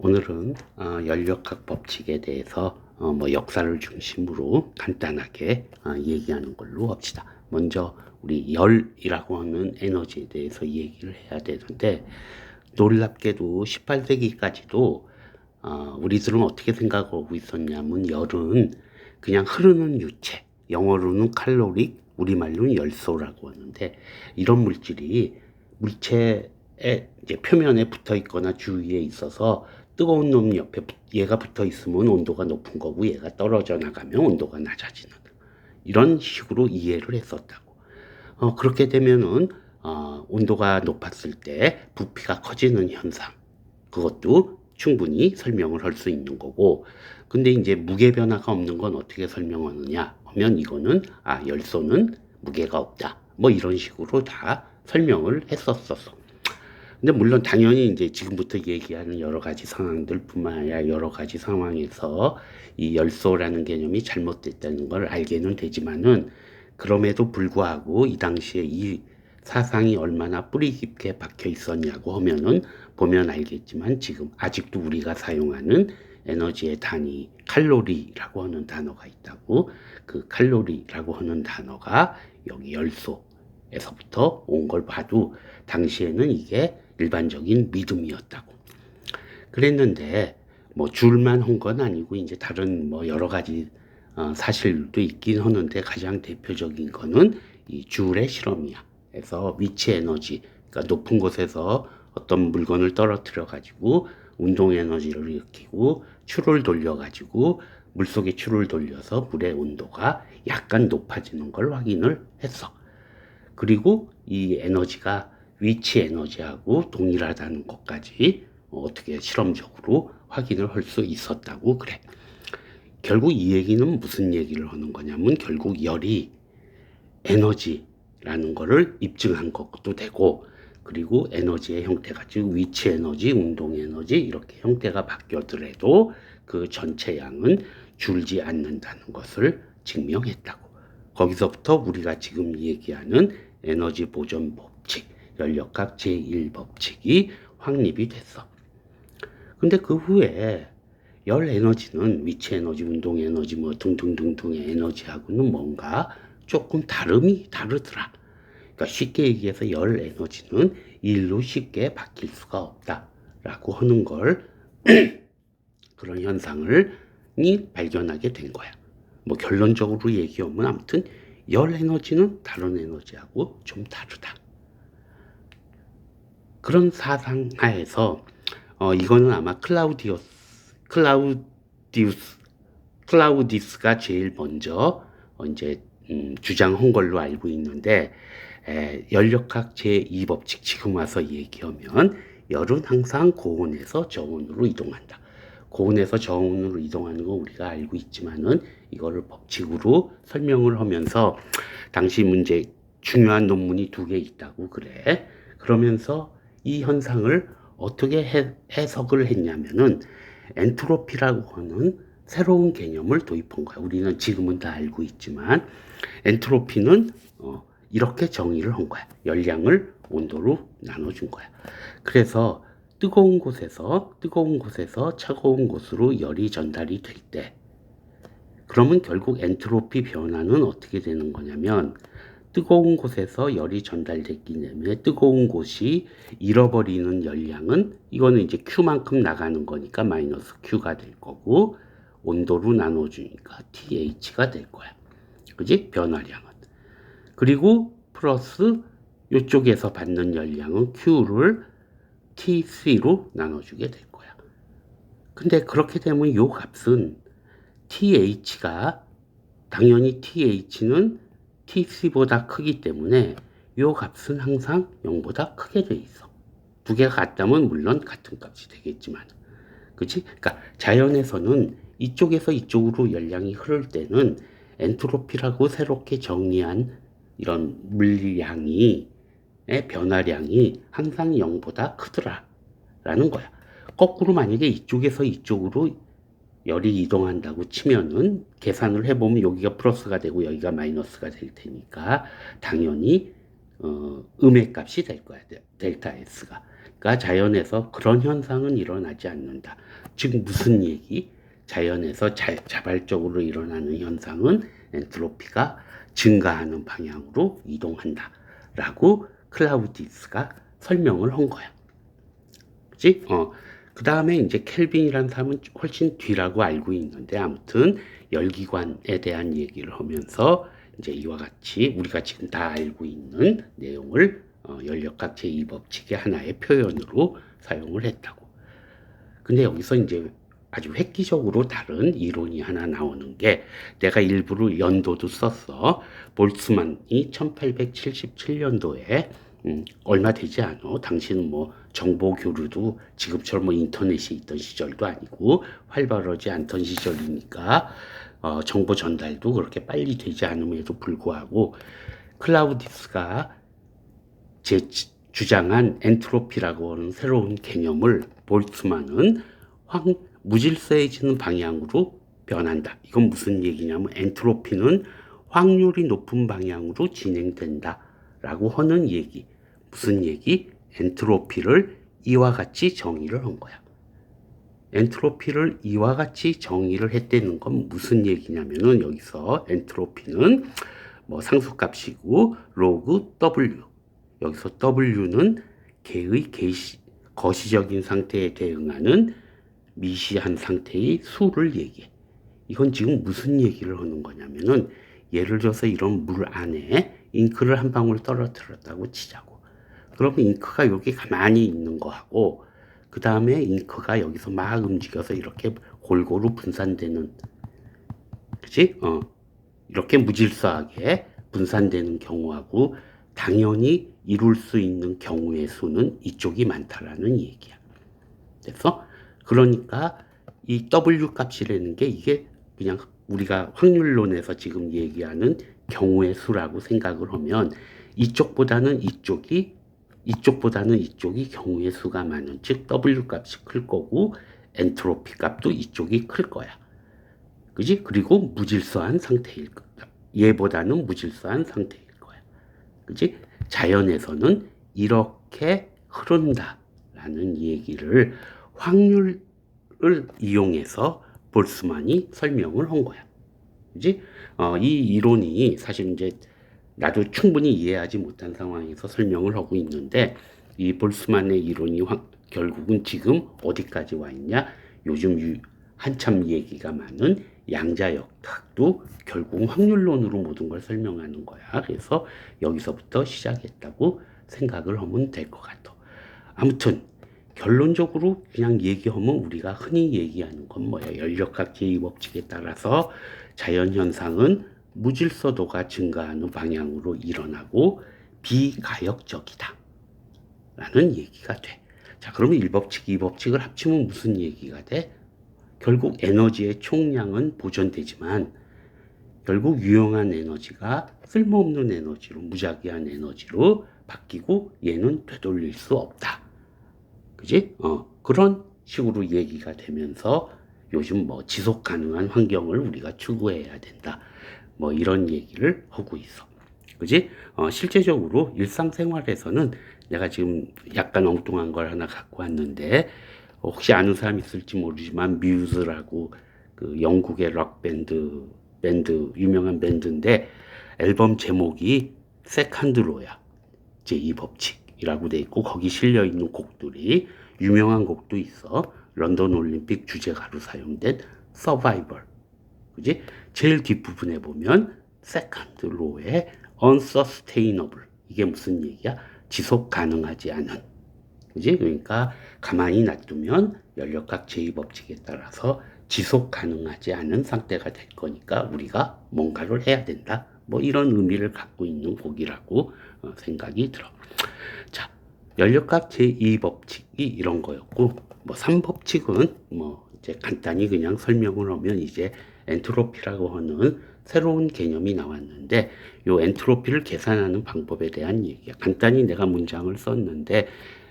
오늘은 연력학 법칙에 대해서 역사를 중심으로 간단하게 얘기하는 걸로 합시다. 먼저 우리 열이라고 하는 에너지에 대해서 얘기를 해야 되는데, 놀랍게도 18세기까지도 우리들은 어떻게 생각하고 있었냐면, 열은 그냥 흐르는 유체, 영어로는 칼로리, 우리말로는 열소라고 하는데, 이런 물질이 물체의 이제 표면에 붙어 있거나 주위에 있어서 뜨거운 놈 옆에 얘가 붙어 있으면 온도가 높은 거고, 얘가 떨어져 나가면 온도가 낮아지는, 이런 식으로 이해를 했었다고. 그렇게 되면은 온도가 높았을 때 부피가 커지는 현상, 그것도 충분히 설명을 할 수 있는 거고. 근데 이제 무게 변화가 없는 건 어떻게 설명하느냐 하면, 이거는 열소는 무게가 없다, 뭐 이런 식으로 다 설명을 했었었어. 근데 물론 당연히 이제 지금부터 얘기하는 여러 가지 상황들뿐만 아니라 여러 가지 상황에서 이 열소라는 개념이 잘못됐다는 걸 알게는 되지만은, 그럼에도 불구하고 이 당시에 이 사상이 얼마나 뿌리 깊게 박혀 있었냐고 하면은, 보면 알겠지만 지금 아직도 우리가 사용하는 에너지의 단위 칼로리라고 하는 단어가 있다고. 그 칼로리라고 하는 단어가 여기 열소에서부터 온 걸 봐도 당시에는 이게 일반적인 믿음이었다고. 그랬는데 뭐 줄만 한 건 아니고 이제 다른 뭐 여러 가지 사실도 있긴 하는데, 가장 대표적인 거는 이 줄의 실험이야. 그래서 위치 에너지, 그러니까 높은 곳에서 어떤 물건을 떨어뜨려 가지고 운동 에너지를 일으키고 추를 돌려 가지고 물속에 추를 돌려서 물의 온도가 약간 높아지는 걸 확인을 했어. 그리고 이 에너지가 위치 에너지하고 동일하다는 것까지 어떻게 실험적으로 확인을 할 수 있었다고 그래. 결국 이 얘기는 무슨 얘기를 하는 거냐면, 결국 열이 에너지라는 거를 입증한 것도 되고, 그리고 에너지의 형태가, 즉 위치 에너지, 운동 에너지, 이렇게 형태가 바뀌었더라도 그 전체 양은 줄지 않는다는 것을 증명했다고. 거기서부터 우리가 지금 얘기하는 에너지 보존 법칙, 연력학 제1법칙이 확립이 됐어. 근데 그 후에 열 에너지는 위치 에너지, 운동 에너지 뭐 등등등등의 에너지하고는 뭔가 조금 다르더라. 그러니까 쉽게 얘기해서 열 에너지는 일로 쉽게 바뀔 수가 없다라고 하는 걸 그런 현상을 발견하게 된 거야. 뭐 결론적으로 얘기하면 아무튼 열 에너지는 다른 에너지하고 좀 다르다. 그런 사상 하에서 이거는 아마 클라우디우스가 제일 먼저 이제 주장한 걸로 알고 있는데, 연력학 제2법칙 지금 와서 얘기하면, 열은 항상 고온에서 저온으로 이동한다. 고온에서 저온으로 이동하는 거 우리가 알고 있지만은, 이거를 법칙으로 설명을 하면서 당시 문제 중요한 논문이 2개 있다고 그래. 그러면서 이 현상을 어떻게 해석을 했냐면은, 엔트로피라고 하는 새로운 개념을 도입한 거야. 우리는 지금은 다 알고 있지만, 엔트로피는 이렇게 정의를 한 거야. 열량을 온도로 나눠준 거야. 그래서 뜨거운 곳에서 차가운 곳으로 열이 전달이 될 때, 그러면 결국 엔트로피 변화는 어떻게 되는 거냐면, 뜨거운 곳에서 열이 전달됐기 때문에 뜨거운 곳이 잃어버리는 열량은, 이거는 이제 Q만큼 나가는 거니까 마이너스 Q가 될 거고, 온도로 나눠주니까 TH가 될 거야. 그지? 변화량은. 그리고 플러스 이쪽에서 받는 열량은 Q를 T3로 나눠주게 될 거야. 근데 그렇게 되면 이 값은 TH가, 당연히 TH는 T3보다 크기 때문에 이 값은 항상 0보다 크게 돼 있어. 2개가 같다면 물론 같은 값이 되겠지만, 그치? 그러니까 자연에서는 이쪽에서 이쪽으로 열량이 흐를 때는 엔트로피라고 새롭게 정의한 이런 물량이, 변화량이 항상 0보다 크더라라는 거야. 거꾸로 만약에 이쪽에서 이쪽으로 열이 이동한다고 치면은, 계산을 해보면 여기가 플러스가 되고 여기가 마이너스가 될 테니까 당연히 음의 값이 될 거야, 델타 S가. 그러니까 자연에서 그런 현상은 일어나지 않는다. 즉 무슨 얘기? 자연에서 자발적으로 일어나는 현상은 엔트로피가 증가하는 방향으로 이동한다 라고 클라우디스가 설명을 한 거야. 그치? 그 다음에 이제 켈빈이라는 사람은 훨씬 뒤라고 알고 있는데, 아무튼 열기관에 대한 얘기를 하면서 이제 이와 같이 우리가 지금 다 알고 있는 내용을 연력학 제2법칙의 하나의 표현으로 사용을 했다고. 근데 여기서 이제 아주 획기적으로 다른 이론이 하나 나오는 게, 내가 일부러 연도도 썼어. 볼츠만이 1877년도에 얼마 되지 않아. 당신은 뭐 정보 교류도 지금처럼 뭐 인터넷이 있던 시절도 아니고 활발하지 않던 시절이니까 정보 전달도 그렇게 빨리 되지 않음에도 불구하고 클라우디스가 주장한 엔트로피라고 하는 새로운 개념을 볼츠만은 무질서해지는 방향으로 변한다. 이건 무슨 얘기냐면 엔트로피는 확률이 높은 방향으로 진행된다 라고 하는 얘기. 무슨 얘기? 엔트로피를 이와 같이 정의를 한 거야. 엔트로피를 이와 같이 정의를 했다는 건 무슨 얘기냐면은, 여기서 엔트로피는 뭐 상수값이고 로그 W, 여기서 W는 개의 거시적인 상태에 대응하는 미시한 상태의 수를 얘기해. 이건 지금 무슨 얘기를 하는 거냐면은, 예를 들어서 이런 물 안에 잉크를 한 방울 떨어뜨렸다고 치자고. 그러면 잉크가 여기 가만히 있는 거하고, 그 다음에 잉크가 여기서 막 움직여서 이렇게 골고루 분산되는, 그치? 이렇게 무질서하게 분산되는 경우하고 당연히 이룰 수 있는 경우의 수는 이쪽이 많다라는 얘기야. 그래서 그러니까 이 W 값이라는 게 이게 그냥 우리가 확률론에서 지금 얘기하는 경우의 수라고 생각을 하면, 이쪽보다는 이쪽이 경우의 수가 많은, 즉 W 값이 클 거고 엔트로피 값도 이쪽이 클 거야. 그지? 그리고 무질서한 상태일 거다. 얘보다는 무질서한 상태일 거야. 그지? 자연에서는 이렇게 흐른다라는 얘기를 확률을 이용해서 볼츠만이 설명을 한 거야. 그지? 이 이론이 사실 이제 나도 충분히 이해하지 못한 상황에서 설명을 하고 있는데, 이 볼츠만의 이론이 결국은 지금 어디까지 와 있냐? 요즘 한참 얘기가 많은 양자역학도 결국 확률론으로 모든 걸 설명하는 거야. 그래서 여기서부터 시작했다고 생각을 하면 될 것 같아. 아무튼 결론적으로 그냥 얘기하면 우리가 흔히 얘기하는 건 뭐야? 연력학 제2법칙에 따라서 자연현상은 무질서도가 증가하는 방향으로 일어나고 비가역적이다 라는 얘기가 돼. 자, 그러면 1법칙, 2법칙을 합치면 무슨 얘기가 돼? 결국 에너지의 총량은 보존되지만 결국 유용한 에너지가 쓸모없는 에너지로, 무작위한 에너지로 바뀌고 얘는 되돌릴 수 없다. 그지? 그런 식으로 얘기가 되면서 요즘 뭐 지속 가능한 환경을 우리가 추구해야 된다. 뭐 이런 얘기를 하고 있어. 그지? 실제적으로 일상생활에서는 내가 지금 약간 엉뚱한 걸 하나 갖고 왔는데, 혹시 아는 사람 있을지 모르지만 뮤즈라고 그 영국의 록 밴드 유명한 밴드인데, 앨범 제목이 세컨드로야. 제2법칙이라고 돼 있고 거기 실려 있는 곡들이 유명한 곡도 있어. 런던 올림픽 주제가로 사용된 서바이벌. 그지? 제일 뒷부분에 보면 세컨드 로의 unsustainable. 이게 무슨 얘기야? 지속 가능하지 않은. 그지? 그러니까 가만히 놔두면 연력학 제2법칙에 따라서 지속 가능하지 않은 상태가 될 거니까 우리가 뭔가를 해야 된다. 뭐 이런 의미를 갖고 있는 곡이라고 생각이 들어. 자, 연력학 제2법칙이 이런 거였고, 뭐 3법칙은 뭐 이제 간단히 그냥 설명을 하면 이제 엔트로피라고 하는 새로운 개념이 나왔는데, 요 엔트로피를 계산하는 방법에 대한 얘기야. 간단히 내가 문장을 썼는데,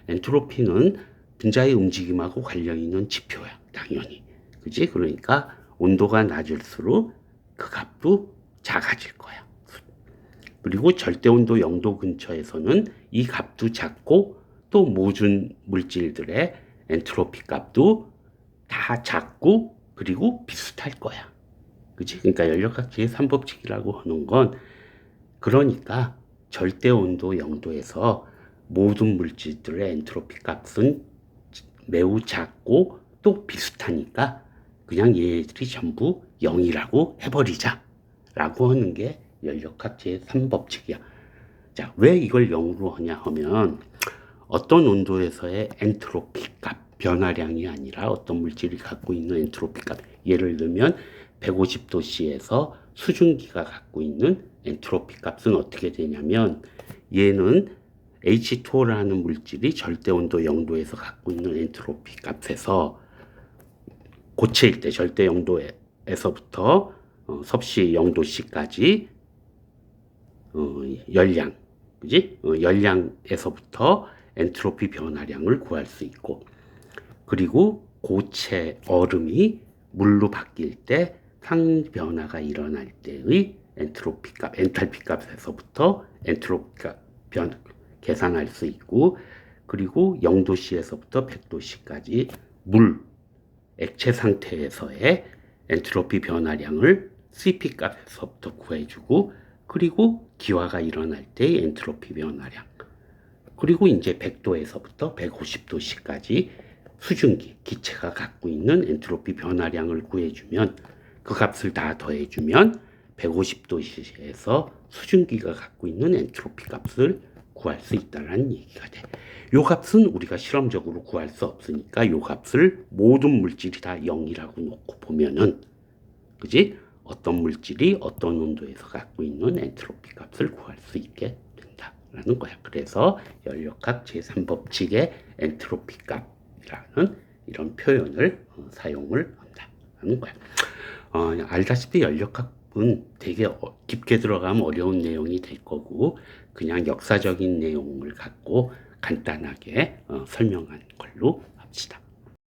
엔트로피는 분자의 움직임하고 관련 있는 지표야, 당연히. 그지? 그러니까 온도가 낮을수록 그 값도 작아질 거야. 그리고 절대온도 0도 근처에서는 이 값도 작고 또 모든 물질들의 엔트로피 값도 다 작고 그리고 비슷할 거야. 그치? 그러니까 연력학 제3법칙이라고 하는 건 그러니까 절대 온도 0도에서 모든 물질들의 엔트로피 값은 매우 작고 또 비슷하니까 그냥 얘들이 전부 0이라고 해버리자 라고 하는 게 연력학 제3법칙이야. 자, 왜 이걸 0으로 하냐 하면 어떤 온도에서의 엔트로피 값, 변화량이 아니라 어떤 물질이 갖고 있는 엔트로피 값, 예를 들면 150도씨에서 수증기가 갖고 있는 엔트로피 값은 어떻게 되냐면 얘는 H2O라는 물질이 절대온도 0도에서 갖고 있는 엔트로피 값에서 고체일 때 절대 0도에서부터 섭씨 0도씨까지 열량, 그지? 열량에서부터 엔트로피 변화량을 구할 수 있고, 그리고 고체 얼음이 물로 바뀔 때 상변화가 일어날 때의 엔트로피 값, 엔탈피 값에서부터 엔트로피 값 계산할 수 있고, 그리고 0도씨에서부터 100도씨까지 물, 액체 상태에서의 엔트로피 변화량을 CP 값에서부터 구해주고, 그리고 기화가 일어날 때의 엔트로피 변화량, 그리고 이제 100도에서부터 150도씨까지 수증기, 기체가 갖고 있는 엔트로피 변화량을 구해주면 그 값을 다 더해주면 150도씨에서 수증기가 갖고 있는 엔트로피 값을 구할 수 있다는 얘기가 돼. 요 값은 우리가 실험적으로 구할 수 없으니까 요 값을 모든 물질이 다 0이라고 놓고 보면은, 그지? 어떤 물질이 어떤 온도에서 갖고 있는 엔트로피 값을 구할 수 있게 된다라는 거야. 그래서 연력학 제3법칙의 엔트로피 값이라는 이런 표현을 사용을 한다라는 거야. 알다시피 연력학은 되게 깊게 들어가면 어려운 내용이 될 거고 그냥 역사적인 내용을 갖고 간단하게 설명한 걸로 합시다.